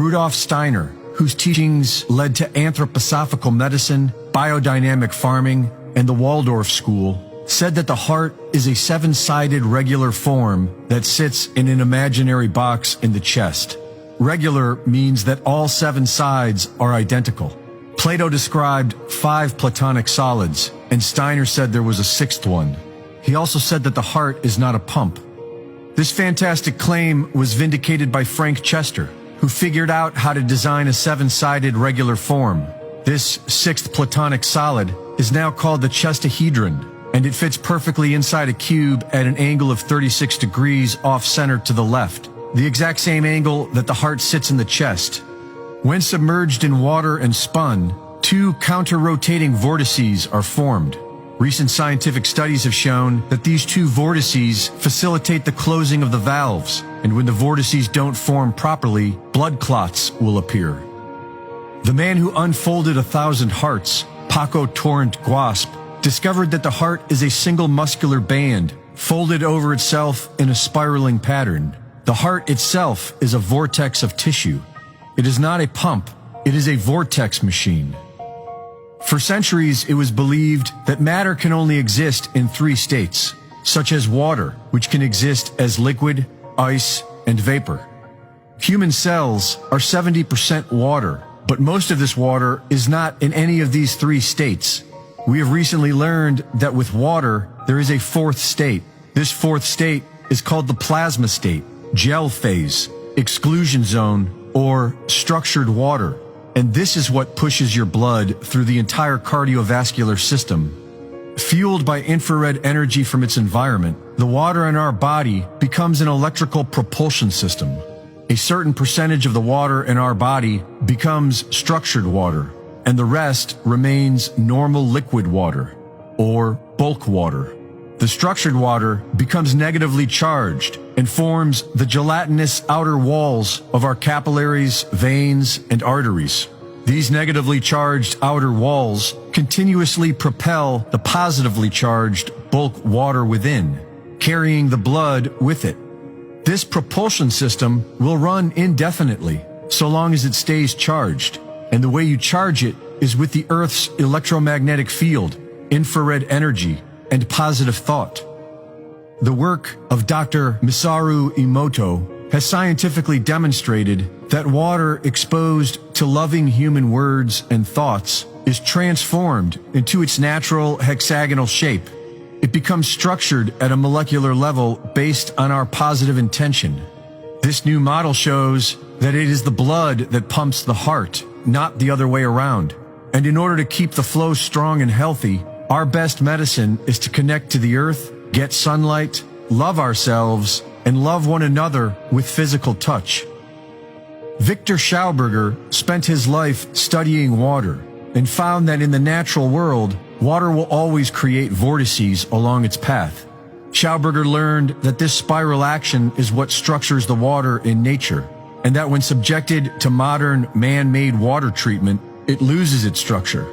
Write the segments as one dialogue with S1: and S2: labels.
S1: Rudolf Steiner, whose teachings led to anthroposophical medicine, biodynamic farming, and the Waldorf School, said that the heart is a seven-sided regular form that sits in an imaginary box in the chest. Regular means that all seven sides are identical. Plato described 5 platonic solids, and Steiner said there was a 6th one. He also said that the heart is not a pump. This fantastic claim was vindicated by Frank Chester, who figured out how to design a 7-sided regular form. This 6th platonic solid is now called the chestahedron, and it fits perfectly inside a cube at an angle of 36 degrees off-center to the left, the exact same angle that the heart sits in the chest. When submerged in water and spun, 2 counter-rotating vortices are formed. Recent scientific studies have shown that these 2 vortices facilitate the closing of the valves, and when the vortices don't form properly, blood clots will appear. The man who unfolded 1,000 hearts, Paco Torrent Guasp, discovered that the heart is a single muscular band, folded over itself in a spiraling pattern. The heart itself is a vortex of tissue. It is not a pump, it is a vortex machine. For centuries, it was believed that matter can only exist in 3 states, such as water, which can exist as liquid, ice, and vapor. Human cells are 70% water, but most of this water is not in any of these 3 states. We have recently learned that with water, there is a 4th state. This 4th state is called the plasma state, gel phase, exclusion zone, or structured water. And this is what pushes your blood through the entire cardiovascular system. Fueled by infrared energy from its environment, the water in our body becomes an electrical propulsion system. A certain percentage of the water in our body becomes structured water, and the rest remains normal liquid water, or bulk water. The structured water becomes negatively charged and forms the gelatinous outer walls of our capillaries, veins, and arteries. These negatively charged outer walls continuously propel the positively charged bulk water within, carrying the blood with it. This propulsion system will run indefinitely, so long as it stays charged. And the way you charge it is with the Earth's electromagnetic field, infrared energy, and positive thought. The work of Dr. Masaru Emoto has scientifically demonstrated that water exposed to loving human words and thoughts is transformed into its natural hexagonal shape. It becomes structured at a molecular level based on our positive intention. This new model shows that it is the blood that pumps the heart, not the other way around. And in order to keep the flow strong and healthy, our best medicine is to connect to the earth, get sunlight, love ourselves, and love one another with physical touch. Victor Schauberger spent his life studying water and found that in the natural world, water will always create vortices along its path. Schauberger learned that this spiral action is what structures the water in nature, and that when subjected to modern man-made water treatment, it loses its structure.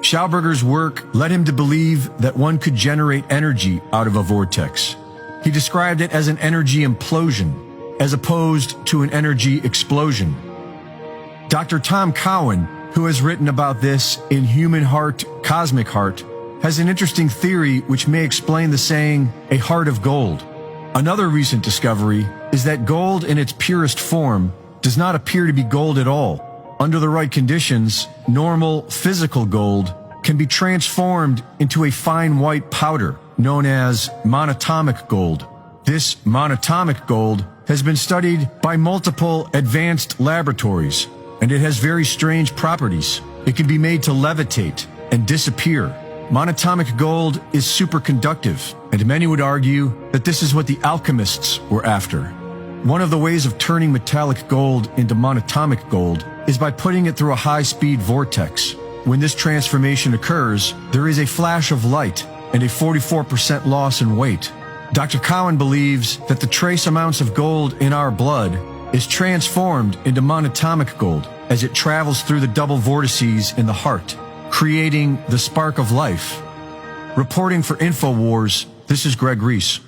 S1: Schauberger's work led him to believe that one could generate energy out of a vortex. He described it as an energy implosion, as opposed to an energy explosion. Dr. Tom Cowan, who has written about this in Human Heart, Cosmic Heart, has an interesting theory which may explain the saying, a heart of gold. Another recent discovery is that gold in its purest form does not appear to be gold at all. Under the right conditions, normal physical gold can be transformed into a fine white powder known as monatomic gold. This monatomic gold has been studied by multiple advanced laboratories, and it has very strange properties. It can be made to levitate and disappear. Monatomic gold is superconductive, and many would argue that this is what the alchemists were after. One of the ways of turning metallic gold into monatomic gold is by putting it through a high-speed vortex. When this transformation occurs, there is a flash of light and a 44% loss in weight. Dr. Cowan believes that the trace amounts of gold in our blood is transformed into monatomic gold as it travels through the double vortices in the heart, creating the spark of life. Reporting for InfoWars, this is Greg Reese.